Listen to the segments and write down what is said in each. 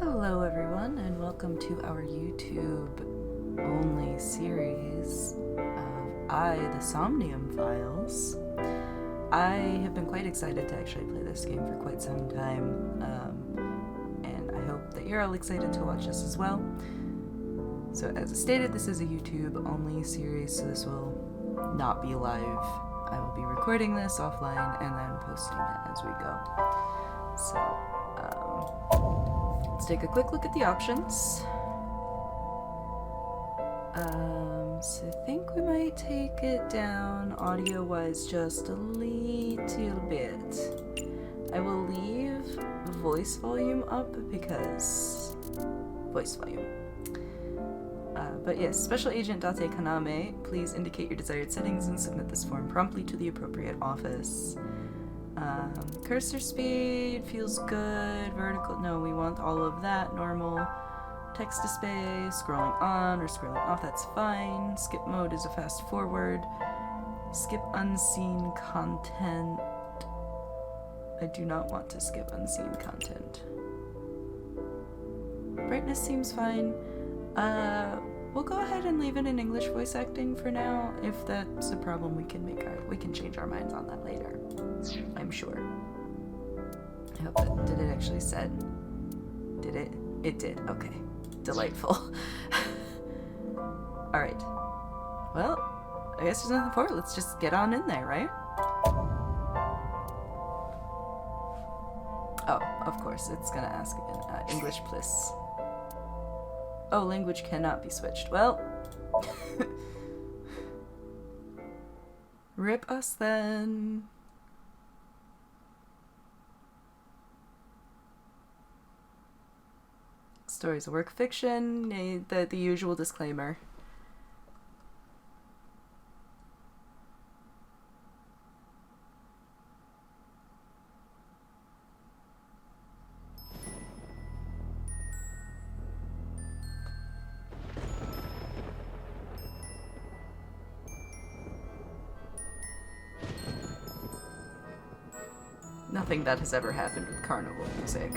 Hello everyone, and welcome to our YouTube-only series of the Somnium Files. I have been quite excited to actually play this game for quite some time, and I hope that you're all excited to watch this as well. So as stated, this is a YouTube-only series, so this will not be live. I will be recording this offline and then posting it as we go. So, let's take a quick look at the options. So I think we might take it down audio-wise just a little bit. I will leave voice volume up because voice volume. But yes, Special Agent Date Kaname, please indicate your desired settings and submit this form promptly to the appropriate office. Cursor speed feels good. Vertical, no, we want all of that. Normal. Text display, scrolling on or scrolling off, that's fine. Skip mode is a fast forward. Skip unseen content. I do not want to skip unseen content. Brightness seems fine. We'll go ahead and leave it in English voice acting for now. If that's a problem, we can change our minds on that later. I'm sure. I hope that did it actually said. Did it? It did. Okay. Delightful. Alright. Well, I guess there's nothing for it. Let's just get on in there, right? Oh, of course. It's gonna ask again. English, please. Oh, language cannot be switched. Well. Rip us then. Stories of work fiction, the usual disclaimer. Nothing that has ever happened with carnival music.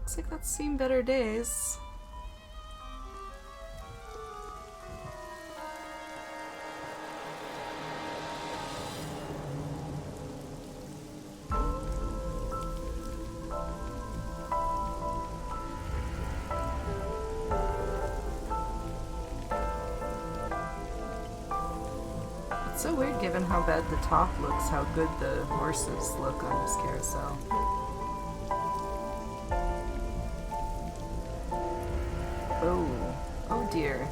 Looks like that's seen better days. It's so weird given how bad the top looks, how good the horses look on this carousel. Oh dear.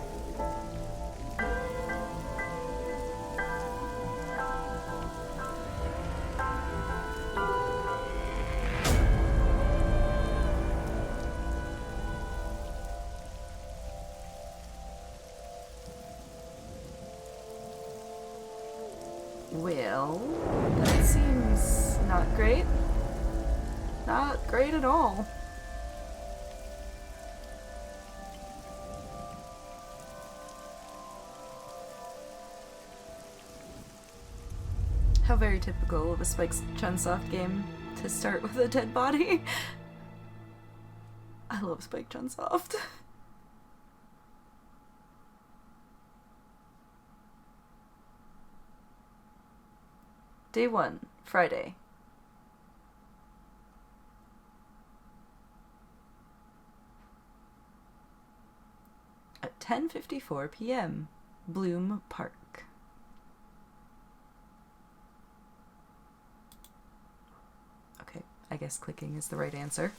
Well, that seems not great. Not great at all. How very typical of a Spike Chunsoft game to start with a dead body. I love Spike Chunsoft. Day 1, Friday. At 10:54 p.m., Bloom Park. Okay, I guess clicking is the right answer.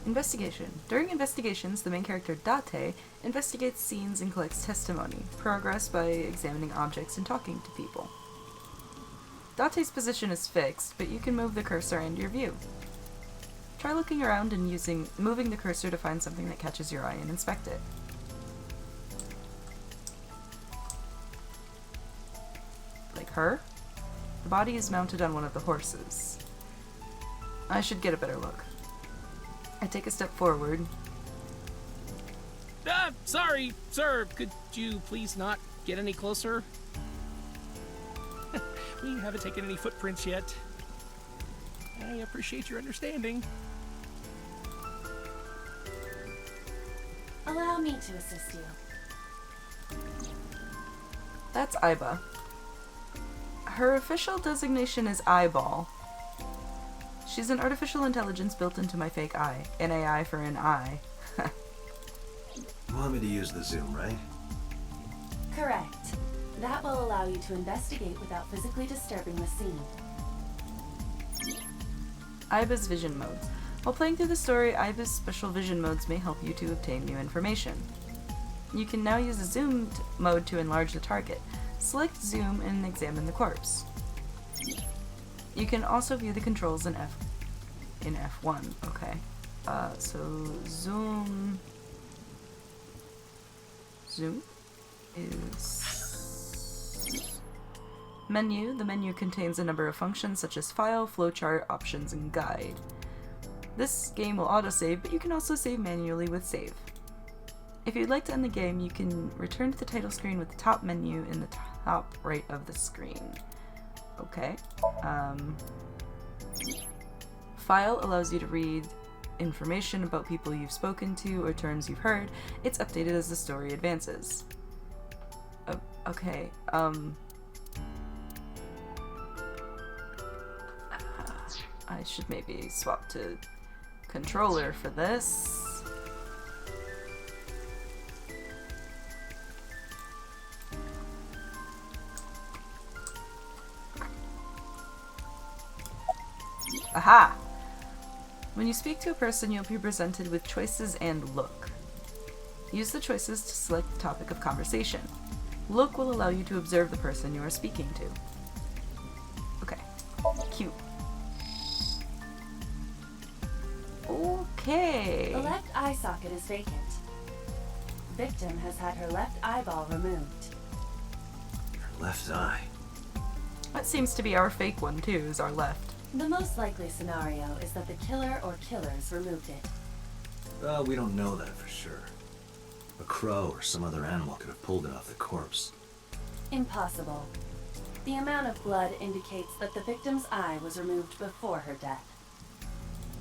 Investigation. During investigations, the main character, Date, investigates scenes and collects testimony. Progress by examining objects and talking to people. Date's position is fixed, but you can move the cursor and your view. Try looking around and moving the cursor to find something that catches your eye and inspect it. Like her? The body is mounted on one of the horses. I should get a better look. I take a step forward. Sorry, sir. Could you please not get any closer? We haven't taken any footprints yet. I appreciate your understanding. Allow me to assist you. That's Iba. Her official designation is Eyeball. She's an artificial intelligence built into my fake eye. An AI for an eye. You want me to use the zoom, right? Correct. That will allow you to investigate without physically disturbing the scene. Ibis vision mode. While playing through the story, Ibis special vision modes may help you to obtain new information. You can now use the zoom mode to enlarge the target. Select zoom and examine the corpse. You can also view the controls in F1. Okay. So zoom is menu. The menu contains a number of functions such as file, flowchart, options, and guide. This game will autosave, but you can also save manually with save. If you'd like to end the game, you can return to the title screen with the top menu in the top right of the screen. Okay. File allows you to read information about people you've spoken to or terms you've heard. It's updated as the story advances. Okay. I should maybe swap to controller for this. Aha! When you speak to a person, you'll be presented with choices and look. Use the choices to select the topic of conversation. Look will allow you to observe the person you are speaking to. Okay. Cute. Okay. The left eye socket is vacant. Victim has had her left eyeball removed. Her left eye. That seems to be our fake one too, is our left. The most likely scenario is that the killer or killers removed it. Well, we don't know that for sure. A crow or some other animal could have pulled it off the corpse. Impossible. The amount of blood indicates that the victim's eye was removed before her death.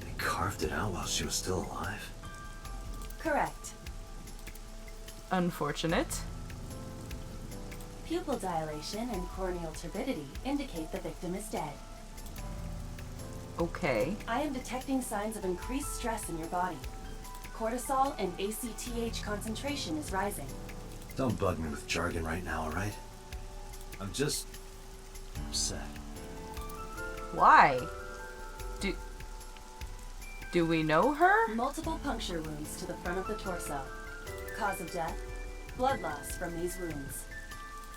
They carved it out while she was still alive? Correct. Unfortunate. Pupil dilation and corneal turbidity indicate the victim is dead. Okay. I am detecting signs of increased stress in your body. Cortisol and ACTH concentration is rising. Don't bug me with jargon right now, alright? I'm just upset. Why? Do we know her? Multiple puncture wounds to the front of the torso. Cause of death, blood loss from these wounds.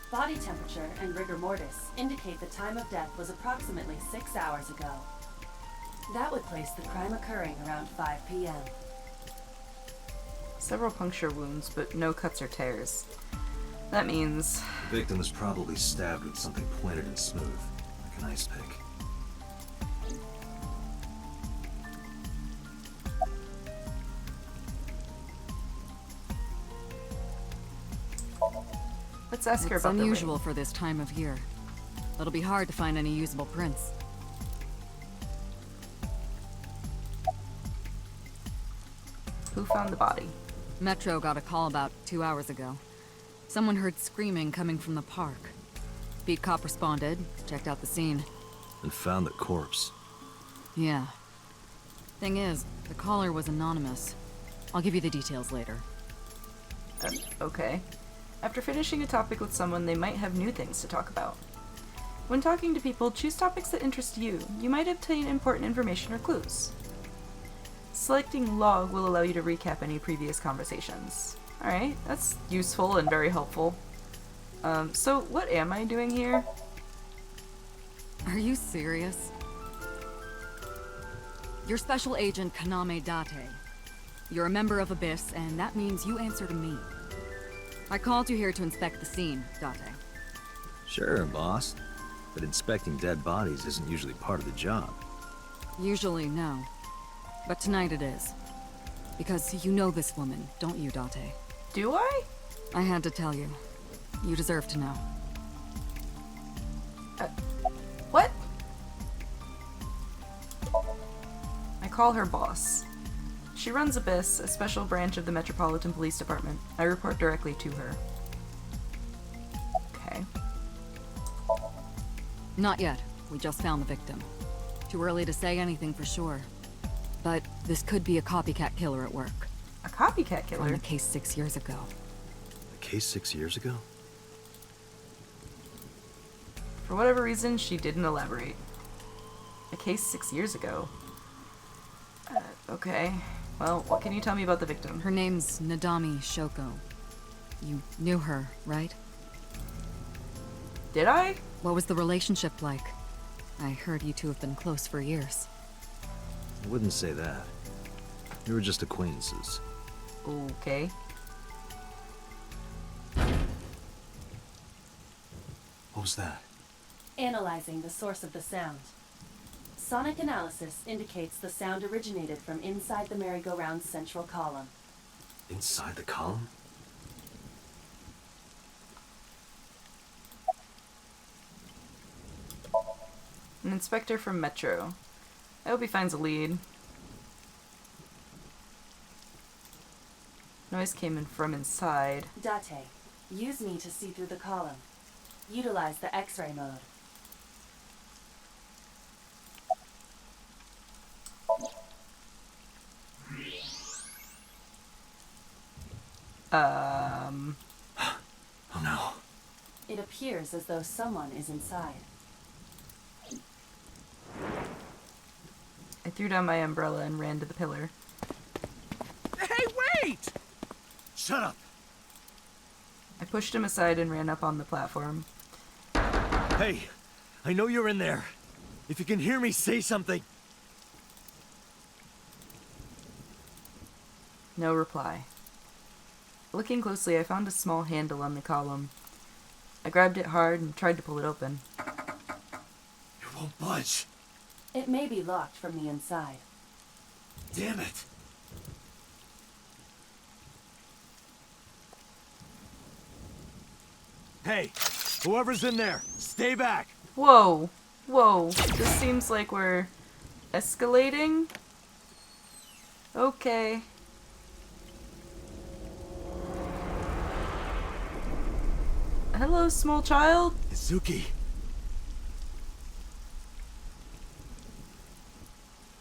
Body temperature and rigor mortis indicate the time of death was approximately 6 hours ago. That would place the crime occurring around 5 p.m. Several puncture wounds, but no cuts or tears. That means... The victim was probably stabbed with something pointed and smooth, like an ice pick. Let's ask her It's about the unusual ring. for this time of year. It'll be hard to find any usable prints. Who found the body? Metro got a call about 2 hours ago. Someone heard screaming coming from the park. Beat cop responded, checked out the scene. And found the corpse. Yeah. Thing is, the caller was anonymous. I'll give you the details later. Okay. After finishing a topic with someone, they might have new things to talk about. When talking to people, choose topics that interest you. You might obtain important information or clues. Selecting log will allow you to recap any previous conversations. Alright, that's useful and very helpful. So what am I doing here? Are you serious? You're Special Agent Kaname Date. You're a member of Ibis, and that means you answer to me. I called you here to inspect the scene, Date. Sure, boss. But inspecting dead bodies isn't usually part of the job. Usually, no. But tonight it is. Because you know this woman, don't you, Date? Do I? I had to tell you. You deserve to know. What? I call her boss. She runs Ibis, a special branch of the Metropolitan Police Department. I report directly to her. Okay. Not yet. We just found the victim. Too early to say anything for sure. But this could be a copycat killer at work. A copycat From killer? the case 6 years ago. A case 6 years ago? For whatever reason, she didn't elaborate. A case 6 years ago? Okay. Well, what can you tell me about the victim? Her name's Nadami Shoko. You knew her, right? Did I? What was the relationship like? I heard you two have been close for years. I wouldn't say that. We were just acquaintances. Okay. What was that? Analyzing the source of the sound. Sonic analysis indicates the sound originated from inside the merry-go-round's central column. Inside the column? An inspector from Metro. I hope he finds a lead. Noise came in from inside. Date, use me to see through the column. Utilize the X-ray mode. Oh no. It appears as though someone is inside. I threw down my umbrella and ran to the pillar. Hey, wait! Shut up! I pushed him aside and ran up on the platform. Hey, I know you're in there. If you can hear me, say something. No reply. Looking closely, I found a small handle on the column. I grabbed it hard and tried to pull it open. It won't budge. It may be locked from the inside. Damn it. Hey, whoever's in there, stay back. Whoa! Whoa! This seems like we're escalating? Okay. Hello, small child? Izuki.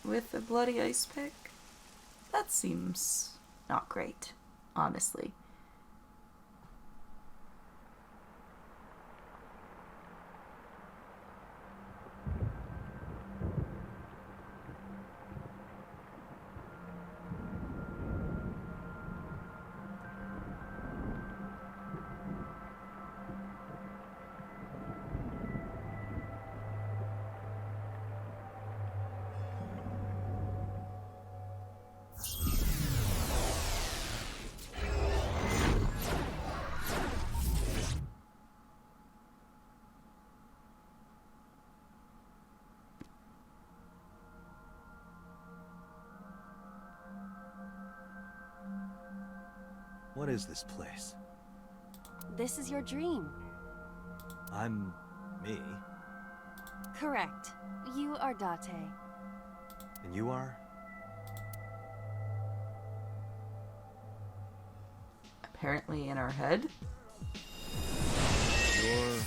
With a bloody ice pick? That seems not great, honestly. What is this place? This is your dream. I'm me. Correct. You are Date. And you are? Apparently in our head. You're...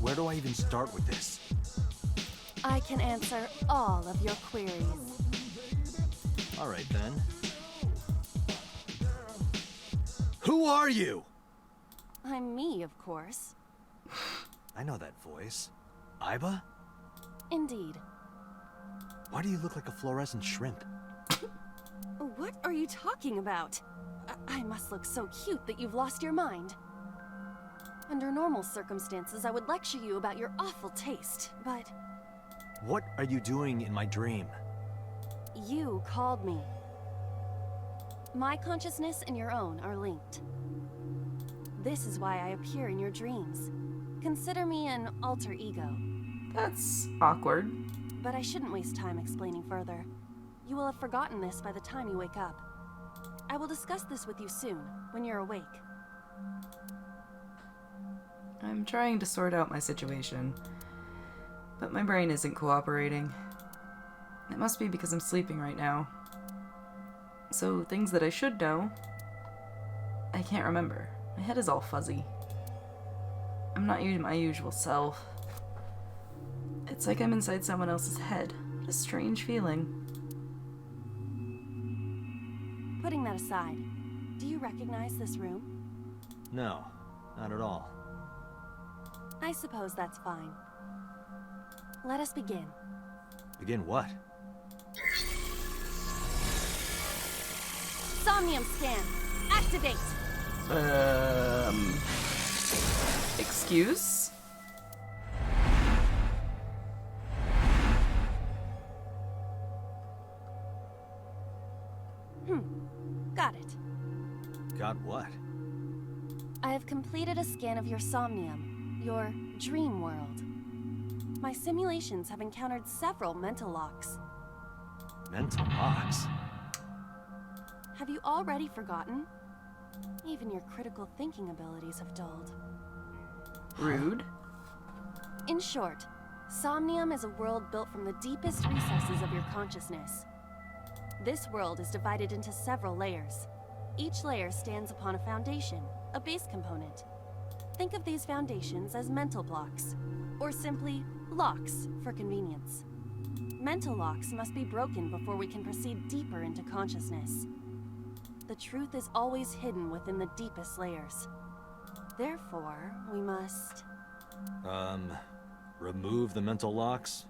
Where do I even start with this? I can answer all of your queries. All right, then. Who are you? I'm me, of course. I know that voice. Iba? Indeed. Why do you look like a fluorescent shrimp? What are you talking about? I must look so cute that you've lost your mind. Under normal circumstances, I would lecture you about your awful taste, but What are you doing in my dream? you called me. My consciousness and your own are linked. This is why I appear in your dreams. Consider me an alter ego. That's awkward. But I shouldn't waste time explaining further. You will have forgotten this by the time you wake up. I will discuss this with you soon, when you're awake. I'm trying to sort out my situation, but my brain isn't cooperating. It must be because I'm sleeping right now. So things that I should know, I can't remember. My head is all fuzzy. I'm not my usual self. It's like I'm inside someone else's head. What a strange feeling. Putting that aside, do you recognize this room? No, not at all. I suppose that's fine. Let us begin. Begin what? Somnium scan! Activate! Excuse? Got it. Got what? I have completed a scan of your somnium, your dream world. My simulations have encountered several mental locks. Mental locks? Have you already forgotten? Even your critical thinking abilities have dulled. Rude. In short, Somnium is a world built from the deepest recesses of your consciousness. This world is divided into several layers. Each layer stands upon a foundation, a base component. Think of these foundations as mental blocks, or simply locks for convenience. Mental locks must be broken before we can proceed deeper into consciousness. The truth is always hidden within the deepest layers. Therefore, we must... Remove the mental locks?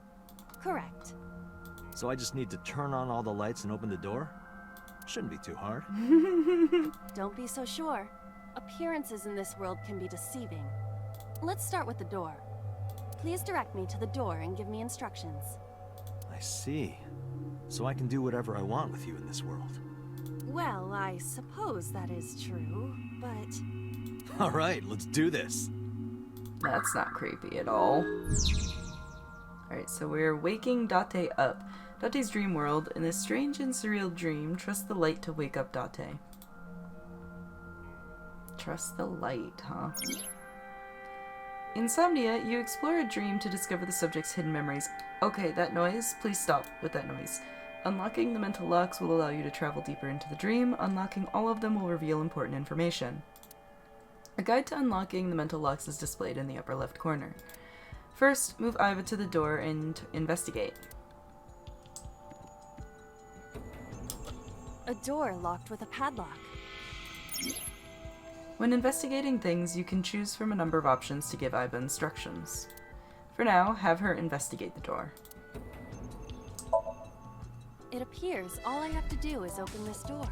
Correct. So I just need to turn on all the lights and open the door? Shouldn't be too hard. Don't be so sure. Appearances in this world can be deceiving. Let's start with the door. Please direct me to the door and give me instructions. I see. So I can do whatever I want with you in this world. Well, I suppose that is true, but... Alright, let's do this. That's not creepy at all. Alright, so we're waking Date up. Date's dream world. In this strange and surreal dream, trust the light to wake up Date. Trust the light, huh? Insomnia, you explore a dream to discover the subject's hidden memories. Okay, that noise, please stop with that noise. Unlocking the mental locks will allow you to travel deeper into the dream. Unlocking all of them will reveal important information. A guide to unlocking the mental locks is displayed in the upper left corner. First, move Iva to the door and investigate. A door locked with a padlock. When investigating things, you can choose from a number of options to give Iva instructions. For now, have her investigate the door. It appears all I have to do is open this door.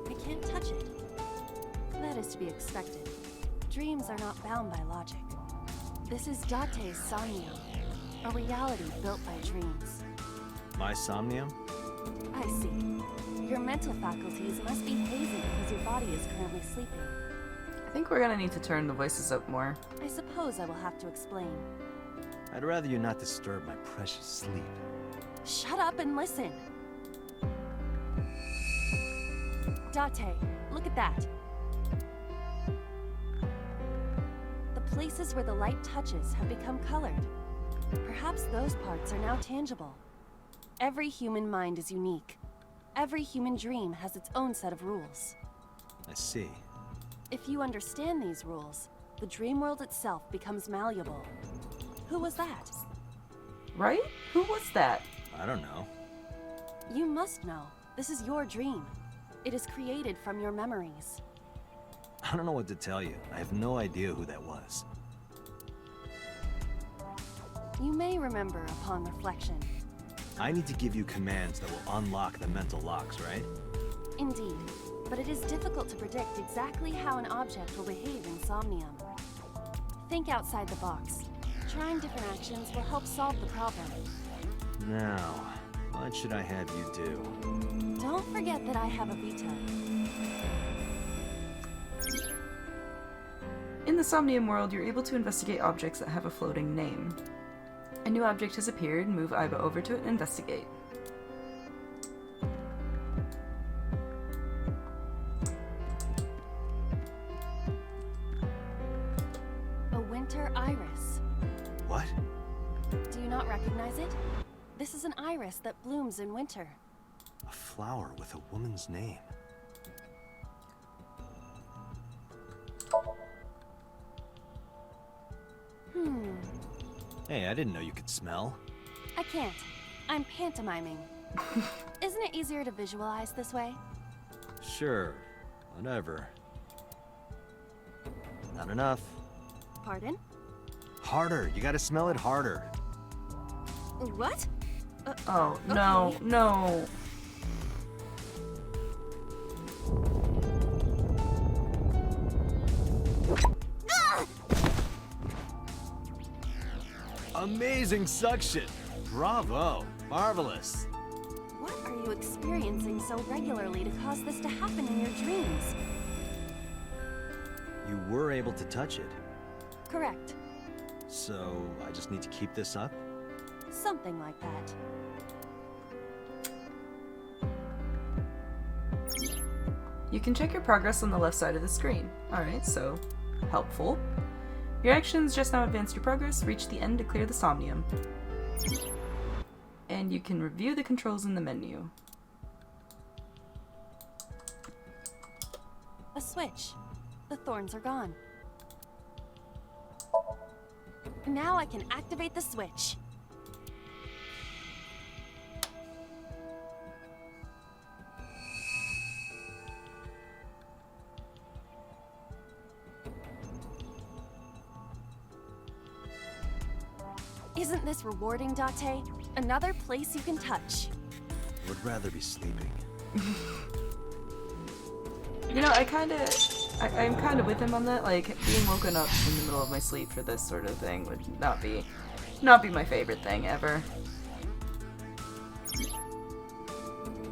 I can't touch it. That is to be expected. Dreams are not bound by logic. This is Date's Somnium, a reality built by dreams. My somnium? I see. Your mental faculties must be hazy because your body is currently sleeping. I think we're gonna need to turn the voices up more. I suppose I will have to explain. I'd rather you not disturb my precious sleep. Shut up and listen! Date, look at that. The places where the light touches have become colored. Perhaps those parts are now tangible. Every human mind is unique. Every human dream has its own set of rules. I see. If you understand these rules, the dream world itself becomes malleable. Who was that? Right? Who was that? I don't know. You must know. This is your dream. It is created from your memories. I don't know what to tell you. I have no idea who that was. You may remember upon reflection. I need to give you commands that will unlock the mental locks, right? Indeed, but it is difficult to predict exactly how an object will behave in Somnium. Think outside the box. Trying different actions will help solve the problem. Now, what should I have you do? Don't forget that I have a veto. In the Somnium world, you're able to investigate objects that have a floating name. A new object has appeared, move Iba over to it and investigate. A winter iris. What? Do you not recognize it? This is an iris that blooms in winter. A flower with a woman's name. Hey, I didn't know you could smell. I can't. I'm pantomiming. Isn't it easier to visualize this way? Sure, whatever. Not enough. Pardon? Harder, you gotta smell it harder. What? Oh, no, Okay. no. Amazing suction! Bravo! Marvelous! What are you experiencing so regularly to cause this to happen in your dreams? You were able to touch it, Correct. so I just need to keep this up? Something like that. You can check your progress on the left side of the screen. Alright, so helpful. Your actions just now advanced your progress, reach the end to clear the Somnium. And you can review the controls in the menu. A switch. The thorns are gone. Now I can activate the switch. Isn't this rewarding, Date? Another place you can touch. Would rather be sleeping. You know, I'm kind of with him on that. Like, being woken up in the middle of my sleep for this sort of thing would not be my favorite thing ever.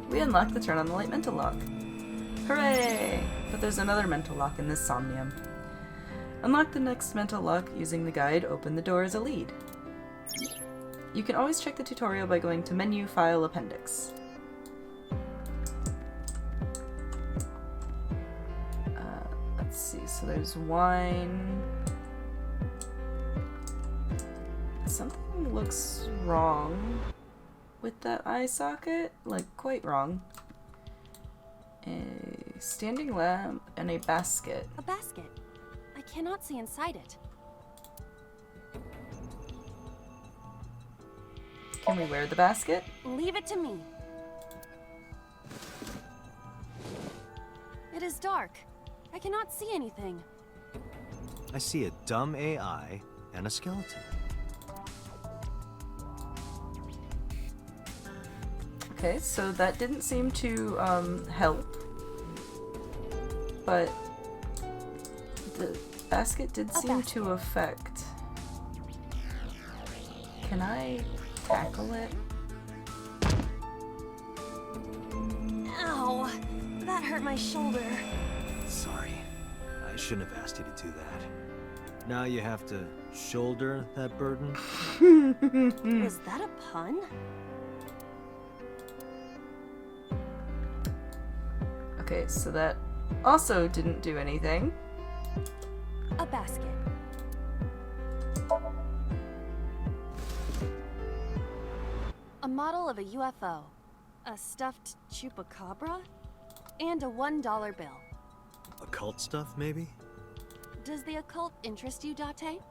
We unlocked the turn on the light mental lock. Hooray! But there's another mental lock in this Somnium. Unlock the next mental lock using the guide, open the door as a lead. You can always check the tutorial by going to Menu, File, Appendix. Let's see, so there's wine. Something looks wrong with that eye socket, like quite wrong. A standing lamp and a basket. A basket. I cannot see inside it. Can we wear the basket? Leave it to me. It is dark. I cannot see anything. I see a dumb AI and a skeleton. Okay, so that didn't seem to help. But the basket did seem to affect. Can I tackle it? Ow! That hurt my shoulder. Sorry. I shouldn't have asked you to do that. Now you have to shoulder that burden? Was that a pun? Okay, so that also didn't do anything. A basket. A model of a UFO. A stuffed chupacabra? And a $1 bill. Occult stuff, maybe? Does the occult interest you, Date?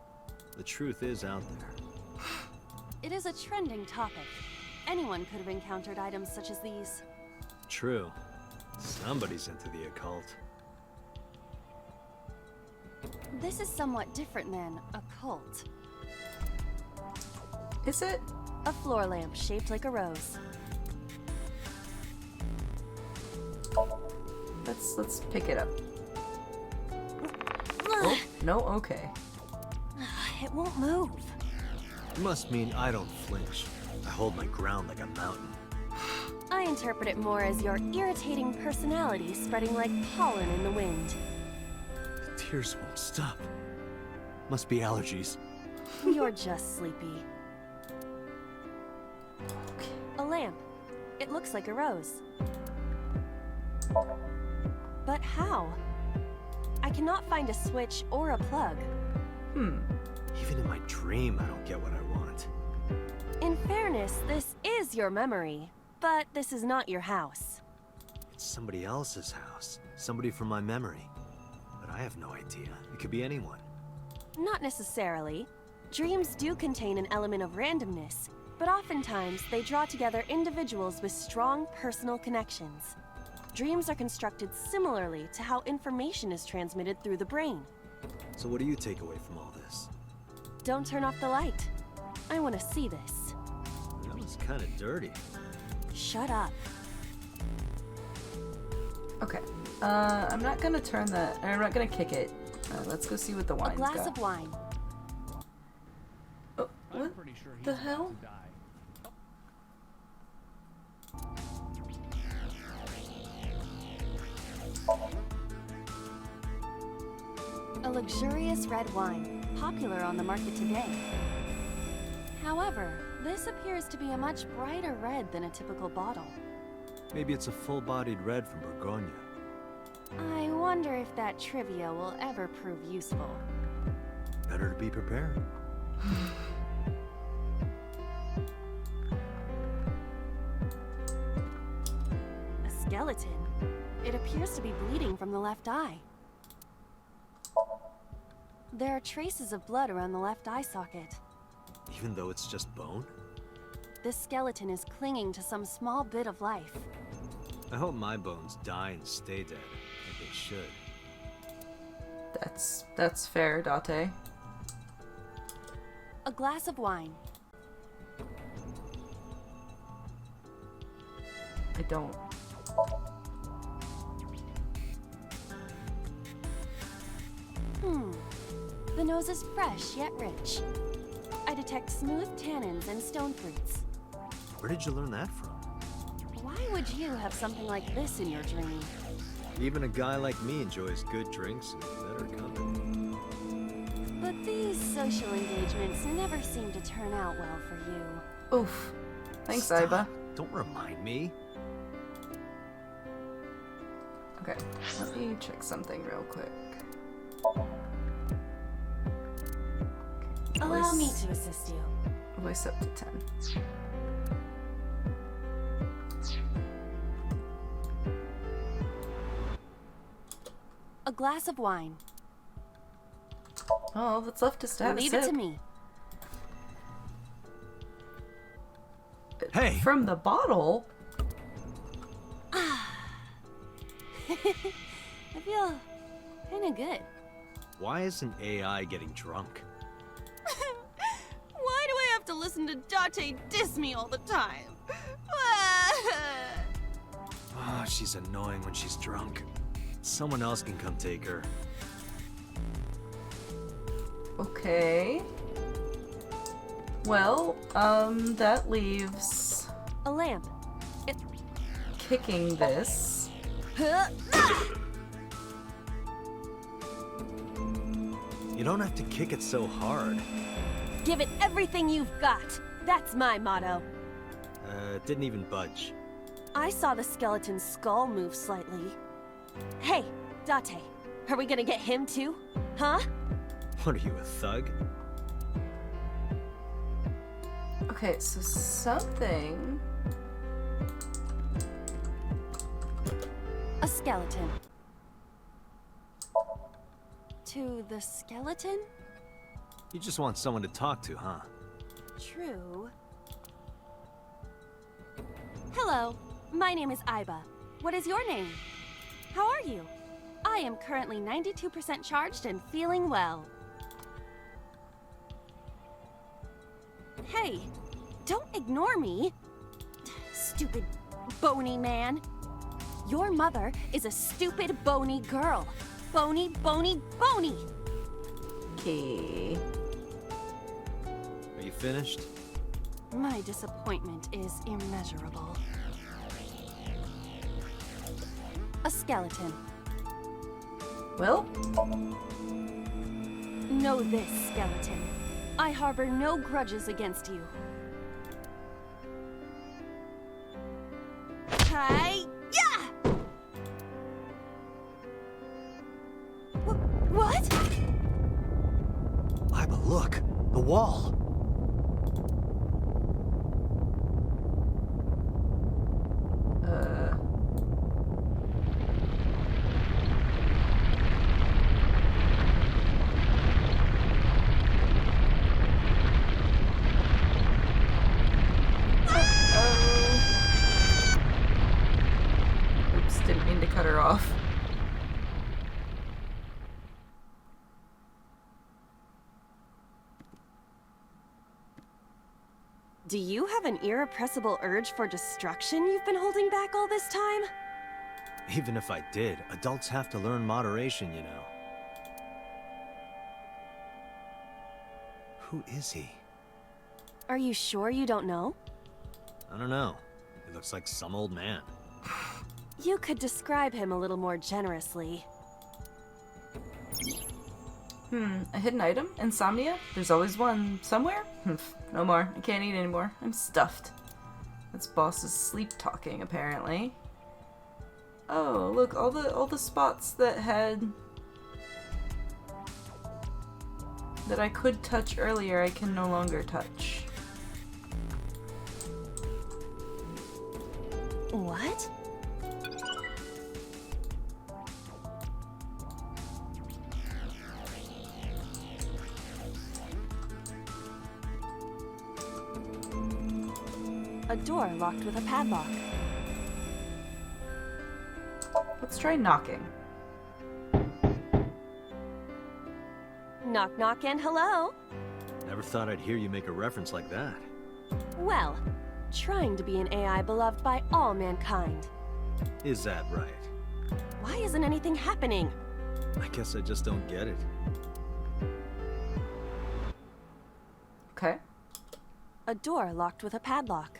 The truth is out there. It is a trending topic. Anyone could have encountered items such as these. True. Somebody's into the occult. This is somewhat different than a cult. Is it? A floor lamp shaped like a rose. Let's pick it up. Oh, no, okay. It won't move. It must mean I don't flinch. I hold my ground like a mountain. I interpret it more as your irritating personality spreading like pollen in the wind. The tears won't stop. Must be allergies. You're just sleepy. A lamp. It looks like a rose. But how? I cannot find a switch or a plug. Even in my dream, I don't get what I want. In fairness, this is your memory, but this is not your house. It's somebody else's house. Somebody from my memory. But I have no idea. It could be anyone. Not necessarily. Dreams do contain an element of randomness, but oftentimes they draw together individuals with strong personal connections. Dreams are constructed similarly to how information is transmitted through the brain. So what do you take away from all this? Don't turn off the light. I want to see this. That was kind of dirty. Shut up. Okay. I'm not gonna turn that. I'm not gonna kick it. Let's go see what the A wine's glass got. of wine. Oh, what the hell? A luxurious red wine, popular on the market today. However, this appears to be a much brighter red than a typical bottle. Maybe it's a full-bodied red from Bourgogne. I wonder if that trivia will ever prove useful. Better to be prepared. A skeleton. It appears to be bleeding from the left eye. There are traces of blood around the left eye socket. Even though it's just bone? This skeleton is clinging to some small bit of life. I hope my bones die and stay dead, like they should. That's fair, Date. A glass of wine. I don't. The nose is fresh yet rich. I detect smooth tannins and stone fruits. Where did you learn that from? Why would you have something like this in your dream? Even a guy like me enjoys good drinks and better company. But these social engagements never seem to turn out well for you. Oof. Thanks, Stop. Iba. Don't remind me. Okay, let me check something real quick. Allow me to assist you. Voice up to 10. A glass of wine. Oh, that's left is to have a Leave it to sip. me. Hey! From the bottle? I feel kinda good. Why isn't AI getting drunk? Why do I have to listen to Date diss me all the time? Oh, she's annoying when she's drunk. Someone else can come take her. Okay. Well, that leaves A lamp. kicking this. You don't have to kick it so hard. Give it everything you've got. That's my motto. It didn't even budge. I saw the skeleton's skull move slightly. Hey, Date, are we gonna get him too? Huh? What are you, a thug? Okay, so something. A skeleton. To the skeleton? You just want someone to talk to, huh? True. Hello, my name is Iba. What is your name? How are you? I am currently 92% charged and feeling well. Hey, don't ignore me. Stupid bony man. Your mother is a stupid bony girl. Bony, bony, bony. Okay. Are you finished? My disappointment is immeasurable. A skeleton. Well, Know this, skeleton. I harbor no grudges against you. Hi-ya! What? Iba, look! The wall! Oops, didn't mean to cut her off. Do you have an irrepressible urge for destruction you've been holding back all this time? Even if I did, adults have to learn moderation, you know. Who is he? Are you sure you don't know? I don't know. He looks like some old man. You could describe him a little more generously. A hidden item? Insomnia? There's always one. Somewhere? No more. I can't eat anymore. I'm stuffed. That's boss's sleep talking, apparently. Oh, look, all the spots that I could touch earlier, I can no longer touch. What? A door locked with a padlock. Let's try knocking. Knock knock and hello. Never thought I'd hear you make a reference like that. Well, trying to be an AI beloved by all mankind. Is that right? Why isn't anything happening? I guess I just don't get it. Okay. A door locked with a padlock.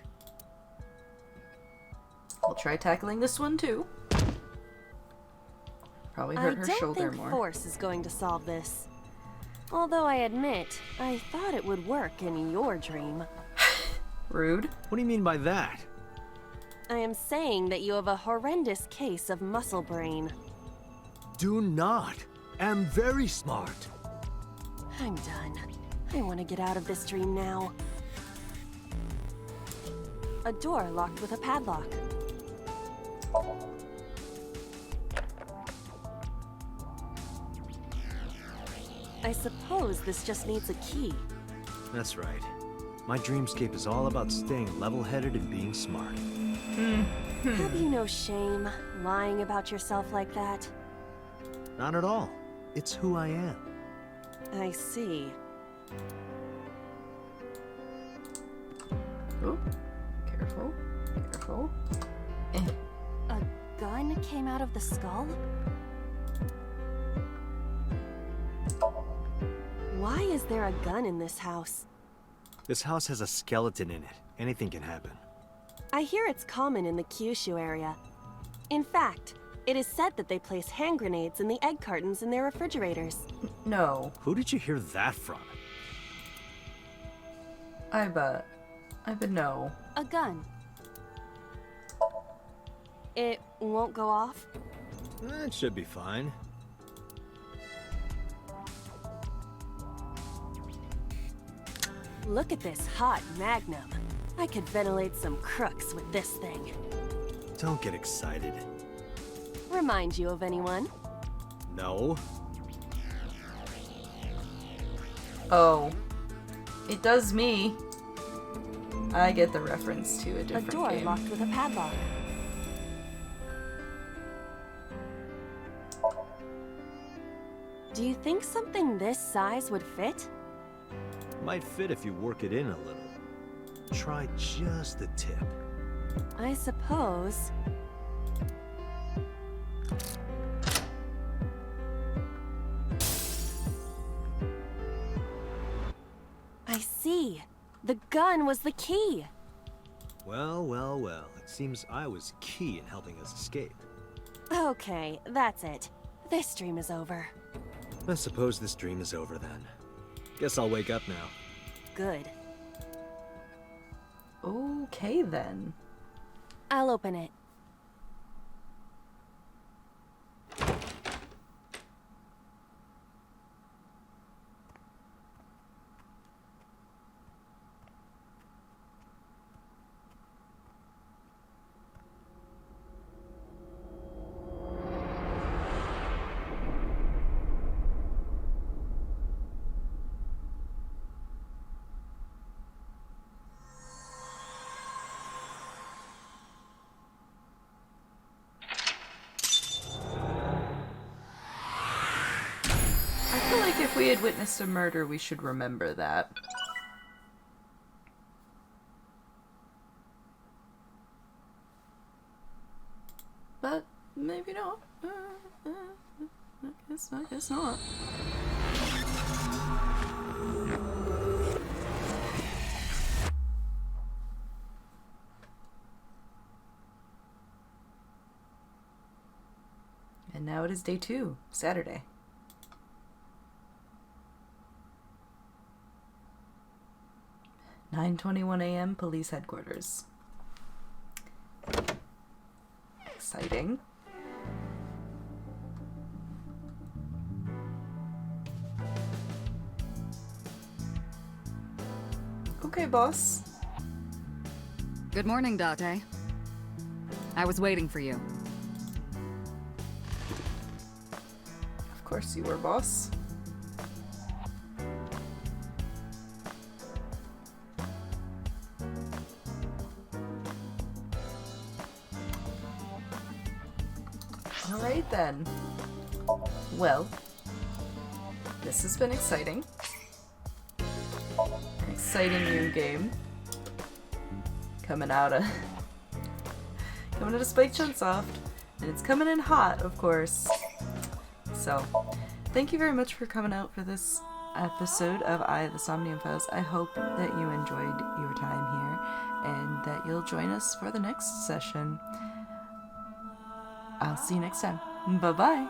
We'll try tackling this one too. Probably hurt her I don't shoulder think more. force is going to solve this. Although I admit, I thought it would work in your dream. Rude. What do you mean by that? I am saying that you have a horrendous case of muscle brain. Do not. Am very smart. I'm done. I want to get out of this dream now. A door locked with a padlock. I suppose this just needs a key. That's right. My dreamscape is all about staying level-headed and being smart. Have you no shame lying about yourself like that? Not at all. It's who I am. I see. Oh, careful. Careful. A gun came out of the skull? Why is there a gun in this house? This house has a skeleton in it. Anything can happen. I hear it's common in the Kyushu area. In fact, it is said that they place hand grenades in the egg cartons in their refrigerators. No. Who did you hear that from? Iba, no. A gun. It won't go off? It should be fine. Look at this hot magnum. I could ventilate some crooks with this thing. Don't get excited. Remind you of anyone? No. Oh. It does me. I get the reference to a A different door game. locked with a padlock. Do you think something this size would fit? Might fit if you work it in a little. Try just the tip. I suppose. I see. The gun was the key. Well, well, well. It seems I was key in helping us escape. Okay, that's it. This dream is over. I suppose this dream is over then. Guess I'll wake up now. Good. Okay then. I'll open it. I feel like if we had witnessed a murder, we should remember that. But maybe not. I guess not. And now it is day 2, Saturday. 9:21 a.m. Police Headquarters. Exciting. Okay, boss. Good morning, Date. I was waiting for you. Of course you were, boss. Alright then. Well, this has been exciting. An exciting new game. Coming out of Spike Chunsoft. And it's coming in hot, of course. So, thank you very much for coming out for this episode of the Somnium Files. I hope that you enjoyed your time here and that you'll join us for the next session. I'll see you next time. Bye-bye.